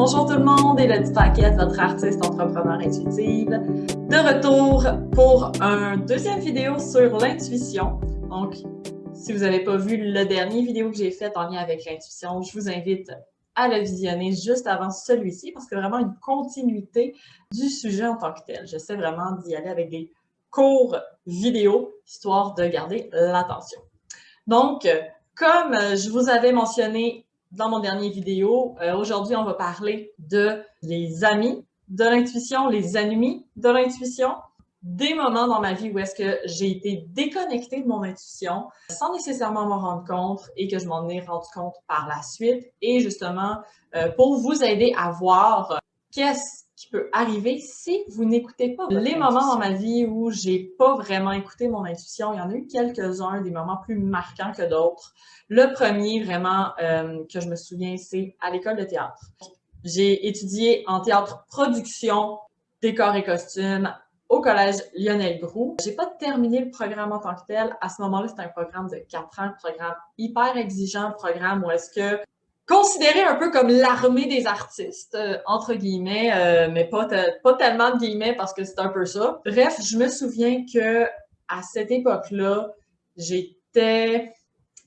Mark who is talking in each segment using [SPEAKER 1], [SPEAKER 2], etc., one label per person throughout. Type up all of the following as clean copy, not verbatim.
[SPEAKER 1] Bonjour tout le monde, Élodie Paquette, votre artiste entrepreneur intuitive, de retour pour un deuxième vidéo sur l'intuition. Donc, si vous n'avez pas vu le dernier vidéo que j'ai fait en lien avec l'intuition, je vous invite à le visionner juste avant celui-ci parce que vraiment une continuité du sujet en tant que tel. J'essaie vraiment d'y aller avec des courts vidéos, histoire de garder l'attention. Donc, comme je vous avais mentionné dans mon dernier vidéo, aujourd'hui, on va parler de les amis de l'intuition, les ennemis de l'intuition, des moments dans ma vie où est-ce que j'ai été déconnectée de mon intuition sans nécessairement m'en rendre compte et que je m'en ai rendu compte par la suite. Et justement, pour vous aider à voir qu'est-ce qui peut arriver si vous n'écoutez pas les moments dans ma vie où j'ai pas vraiment écouté mon intuition. Il y en a eu quelques-uns, des moments plus marquants que d'autres. Le premier, vraiment, que je me souviens, c'est à l'école de théâtre. J'ai étudié en théâtre production, décor et costumes au collège Lionel Groulx. J'ai pas terminé le programme en tant que tel. À ce moment-là, c'était un programme de 4 ans, un programme hyper exigeant, un programme où est-ce que considéré un peu comme l'armée des artistes, entre guillemets, mais pas tellement de guillemets parce que c'est un peu ça. Bref, je me souviens que à cette époque-là, j'étais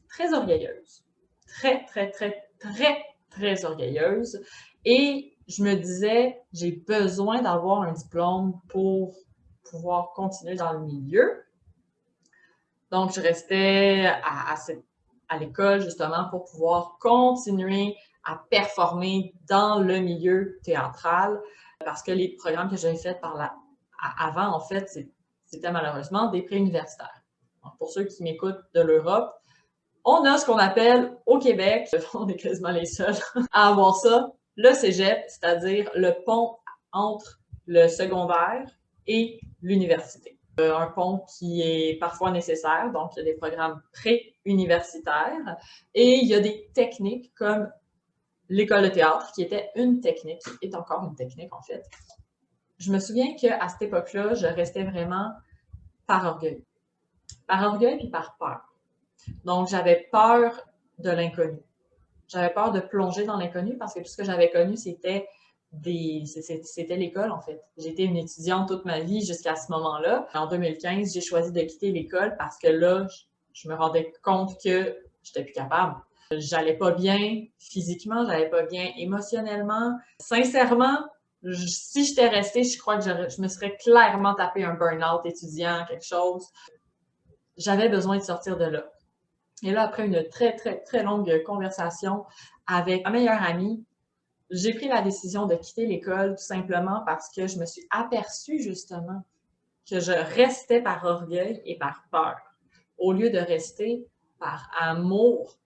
[SPEAKER 1] très orgueilleuse. Très orgueilleuse. Et je me disais, j'ai besoin d'avoir un diplôme pour pouvoir continuer dans le milieu. Donc, je restais à l'école justement pour pouvoir continuer à performer dans le milieu théâtral parce que les programmes que j'avais faits avant, en fait, c'était malheureusement des préuniversitaires. Donc, pour ceux qui m'écoutent de l'Europe, on a ce qu'on appelle au Québec, on est quasiment les seuls à avoir ça, le cégep, c'est-à-dire le pont entre le secondaire et l'université. Un pont qui est parfois nécessaire, donc il y a des programmes pré-universitaires et il y a des techniques comme l'école de théâtre qui était une technique, qui est encore une technique en fait. Je me souviens qu'à cette époque-là, je restais vraiment par orgueil. Par orgueil puis par peur. Donc, j'avais peur de l'inconnu. J'avais peur de plonger dans l'inconnu parce que tout ce que j'avais connu, c'était l'école, en fait. J'étais une étudiante toute ma vie jusqu'à ce moment-là. En 2015, j'ai choisi de quitter l'école parce que là, je me rendais compte que j'étais plus capable. J'allais pas bien physiquement, j'allais pas bien émotionnellement. Sincèrement, si j'étais restée, je crois que je me serais clairement tapé un burn-out étudiant, quelque chose. J'avais besoin de sortir de là. Et là, après une très longue conversation avec ma meilleure amie, j'ai pris la décision de quitter l'école tout simplement parce que je me suis aperçue justement que je restais par orgueil et par peur, au lieu de rester par amour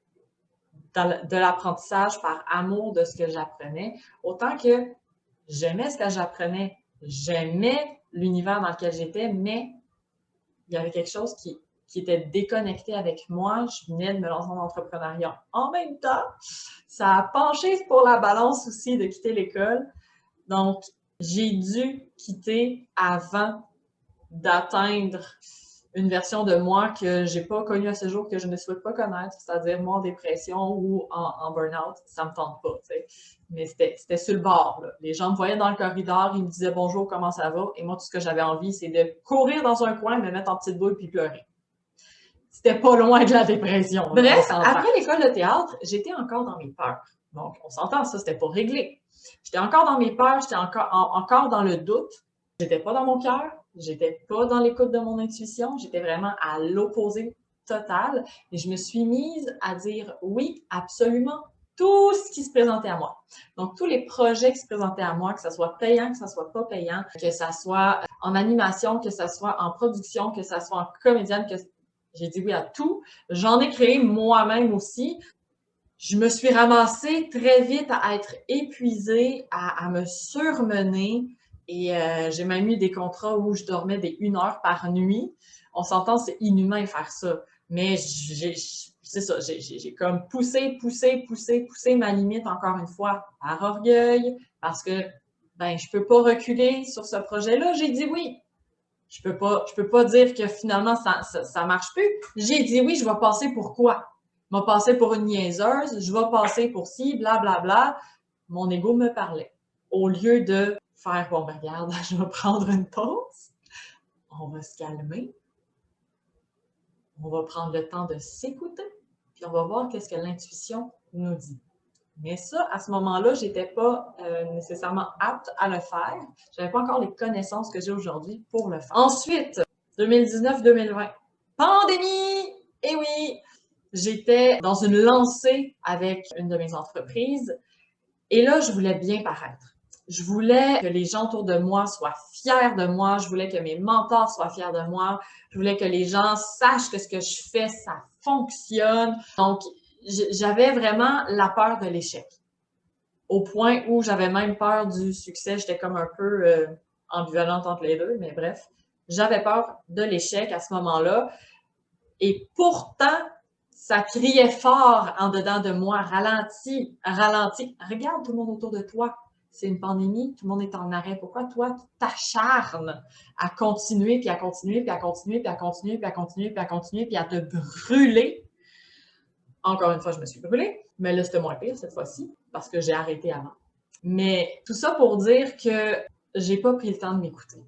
[SPEAKER 1] de l'apprentissage, par amour de ce que j'apprenais. Autant que j'aimais ce que j'apprenais, j'aimais l'univers dans lequel j'étais, mais il y avait quelque chose qui était déconnecté avec moi. Je venais de me lancer en entrepreneuriat en même temps. Ça a penché pour la balance aussi de quitter l'école. Donc, j'ai dû quitter avant d'atteindre une version de moi que j'ai pas connue à ce jour, que je ne souhaite pas connaître, c'est-à-dire moi en dépression ou en burn-out. Ça me tente pas, tu sais. Mais c'était sur le bord, là. Les gens me voyaient dans le corridor, ils me disaient « Bonjour, comment ça va? » Et moi, tout ce que j'avais envie, c'est de courir dans un coin, me mettre en petite boule puis pleurer. C'était pas loin de la dépression. Bref, après l'école de théâtre, j'étais encore dans mes peurs. Donc, on s'entend, ça, c'était pas réglé. J'étais encore dans mes peurs, j'étais encore dans le doute. J'étais pas dans mon cœur, j'étais pas dans l'écoute de mon intuition, j'étais vraiment à l'opposé total. Et je me suis mise à dire oui, absolument, tout ce qui se présentait à moi. Donc, tous les projets qui se présentaient à moi, que ce soit payant, que ce soit pas payant, que ce soit en animation, que ce soit en production, que ce soit en comédienne, que j'ai dit oui à tout. J'en ai créé moi-même aussi. Je me suis ramassée très vite à être épuisée, à me surmener. Et j'ai même eu des contrats où je dormais des 1 heure par nuit. On s'entend, c'est inhumain de faire ça. Mais c'est ça, j'ai comme poussé ma limite encore une fois par orgueil, parce que ben je peux pas reculer sur ce projet-là. J'ai dit oui. Je peux pas dire que finalement ça marche plus. J'ai dit oui, je vais passer pour quoi? Je vais passer pour une niaiseuse, je vais passer pour ci, blablabla. mon ego me parlait. Au lieu de faire, bon, ben regarde, je vais prendre une pause, on va se calmer, on va prendre le temps de s'écouter, puis on va voir qu'est-ce que l'intuition nous dit. Mais ça, à ce moment-là, je n'étais pas nécessairement apte à le faire. Je n'avais pas encore les connaissances que j'ai aujourd'hui pour le faire. Ensuite, 2019-2020, pandémie! Eh oui! J'étais dans une lancée avec une de mes entreprises et là, je voulais bien paraître. Je voulais que les gens autour de moi soient fiers de moi. Je voulais que mes mentors soient fiers de moi. Je voulais que les gens sachent que ce que je fais, ça fonctionne. Donc, j'avais vraiment la peur de l'échec. Au point où j'avais même peur du succès. J'étais comme un peu ambivalente entre les deux, mais bref. J'avais peur de l'échec à ce moment-là. Et pourtant, ça criait fort en dedans de moi. Ralentis, ralentis. Regarde tout le monde autour de toi. C'est une pandémie, tout le monde est en arrêt. Pourquoi toi, tu t'acharnes à continuer, puis à continuer, puis à continuer, puis à continuer, puis à continuer, puis à continuer, puis à te brûler? Encore une fois, je me suis brûlée, mais là, c'était moins pire cette fois-ci, parce que j'ai arrêté avant. Mais tout ça pour dire que j'ai pas pris le temps de m'écouter.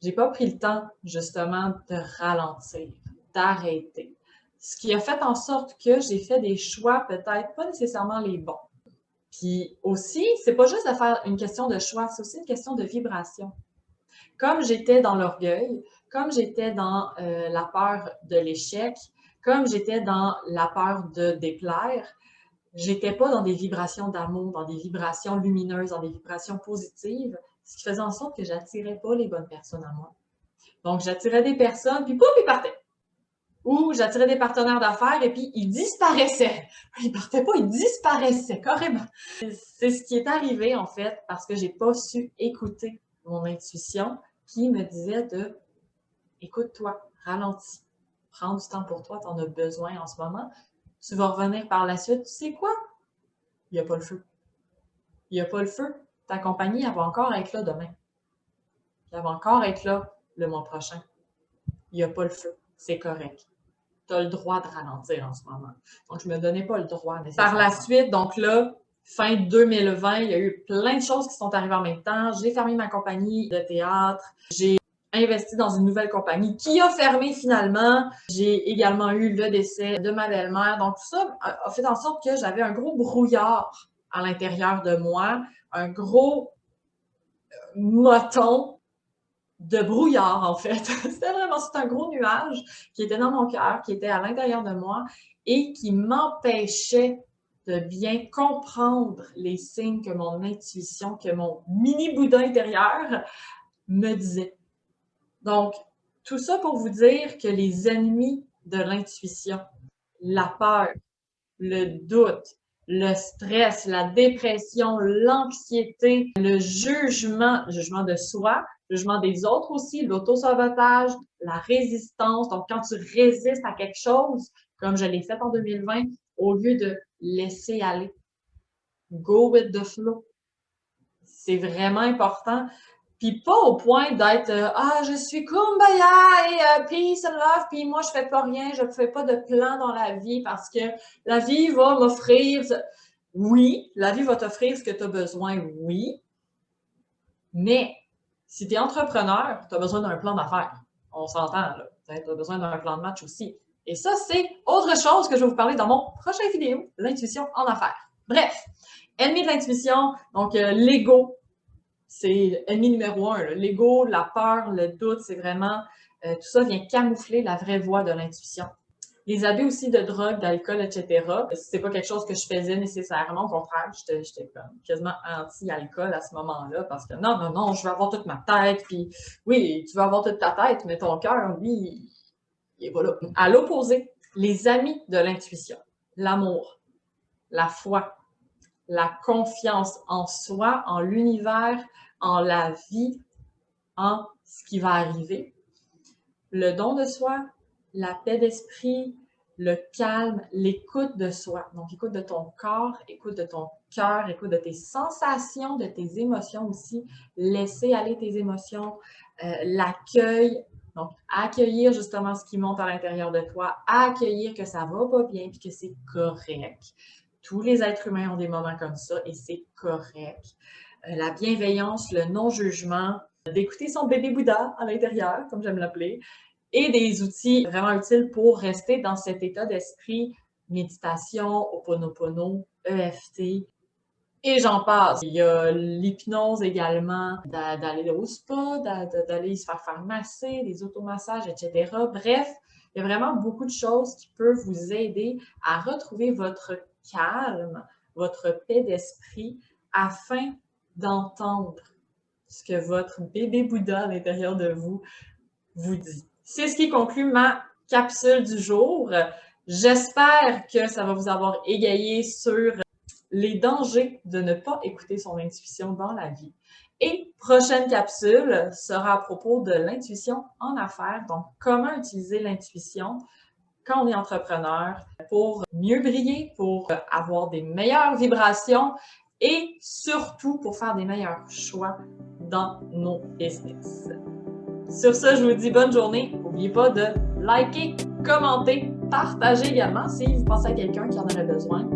[SPEAKER 1] J'ai pas pris le temps, justement, de ralentir, d'arrêter. Ce qui a fait en sorte que j'ai fait des choix peut-être pas nécessairement les bons. Puis aussi, c'est pas juste de faire une question de choix, c'est aussi une question de vibration. Comme j'étais dans l'orgueil, comme j'étais dans la peur de l'échec, comme j'étais dans la peur de déplaire, j'étais pas dans des vibrations d'amour, dans des vibrations lumineuses, dans des vibrations positives, ce qui faisait en sorte que j'attirais pas les bonnes personnes à moi. Donc, j'attirais des personnes, puis pouf, ils partaient. Ou j'attirais des partenaires d'affaires et puis ils disparaissaient. Ils partaient pas, ils disparaissaient carrément. C'est ce qui est arrivé en fait parce que j'ai pas su écouter mon intuition qui me disait de écoute-toi, ralentis, prends du temps pour toi, tu en as besoin en ce moment. Tu vas revenir par la suite. Tu sais quoi? Il n'y a pas le feu. Il n'y a pas le feu. Ta compagnie, elle va encore être là demain. Elle va encore être là le mois prochain. Il n'y a pas le feu. C'est correct. Tu as le droit de ralentir en ce moment. Donc, je ne me donnais pas le droit nécessairement. Par la suite, donc là, fin 2020, il y a eu plein de choses qui sont arrivées en même temps. J'ai fermé ma compagnie de théâtre. J'ai investi dans une nouvelle compagnie qui a fermé finalement. J'ai également eu le décès de ma belle-mère. Donc, tout ça a fait en sorte que j'avais un gros brouillard à l'intérieur de moi, un gros moton de brouillard, en fait. C'était un gros nuage qui était dans mon cœur, qui était à l'intérieur de moi et qui m'empêchait de bien comprendre les signes que mon intuition, que mon mini-Bouddha intérieur me disait. Donc, tout ça pour vous dire que les ennemis de l'intuition, la peur, le doute, le stress, la dépression, l'anxiété, le jugement de soi, le jugement des autres aussi, l'auto-sabotage, la résistance. Donc, quand tu résistes à quelque chose, comme je l'ai fait en 2020, au lieu de laisser aller, go with the flow. C'est vraiment important. Puis pas au point d'être ah, je suis kumbaya et peace and love, puis moi, je fais pas rien, je fais pas de plan dans la vie parce que la vie va m'offrir. Oui, la vie va t'offrir ce que tu as besoin, oui. Mais si tu es entrepreneur, tu as besoin d'un plan d'affaires. On s'entend, là. Tu as besoin d'un plan de match aussi. Et ça, c'est autre chose que je vais vous parler dans mon prochain vidéo, l'intuition en affaires. Bref, ennemi de l'intuition, donc l'ego. C'est ennemi numéro un. L'ego, la peur, le doute, c'est vraiment... tout ça vient camoufler la vraie voix de l'intuition. Les abus aussi de drogue, d'alcool, etc. C'est pas quelque chose que je faisais nécessairement. Au contraire, j'étais quasiment anti-alcool à ce moment-là parce que non, je veux avoir toute ma tête. Puis oui, tu veux avoir toute ta tête, mais ton cœur, lui, il est pas là. À l'opposé, les amis de l'intuition, l'amour, la foi, la confiance en soi, en l'univers, en la vie, en ce qui va arriver, le don de soi, la paix d'esprit, le calme, l'écoute de soi. Donc, écoute de ton corps, écoute de ton cœur, écoute de tes sensations, de tes émotions aussi. Laisser aller tes émotions, l'accueil. Donc, accueillir justement ce qui monte à l'intérieur de toi, accueillir que ça va pas bien puis que c'est correct. Tous les êtres humains ont des moments comme ça et c'est correct. La bienveillance, le non-jugement, d'écouter son bébé Bouddha à l'intérieur, comme j'aime l'appeler, et des outils vraiment utiles pour rester dans cet état d'esprit, méditation, Ho'oponopono, EFT, et j'en passe. Il y a l'hypnose également, d'aller au spa, d'aller se faire masser, des automassages, etc. Bref, il y a vraiment beaucoup de choses qui peuvent vous aider à retrouver votre calme, votre paix d'esprit afin d'entendre ce que votre bébé Bouddha à l'intérieur de vous vous dit. C'est ce qui conclut ma capsule du jour. J'espère que ça va vous avoir égayé sur les dangers de ne pas écouter son intuition dans la vie. Et prochaine capsule sera à propos de l'intuition en affaires, donc comment utiliser l'intuition quand on est entrepreneur pour mieux briller, pour avoir des meilleures vibrations et surtout pour faire des meilleurs choix dans nos business. Sur ce, je vous dis bonne journée. N'oubliez pas de liker, commenter, partager également si vous pensez à quelqu'un qui en aurait besoin.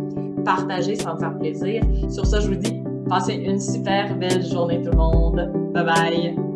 [SPEAKER 1] Partagez, ça va me faire plaisir. Sur ce, je vous dis, passez une super belle journée tout le monde. Bye bye!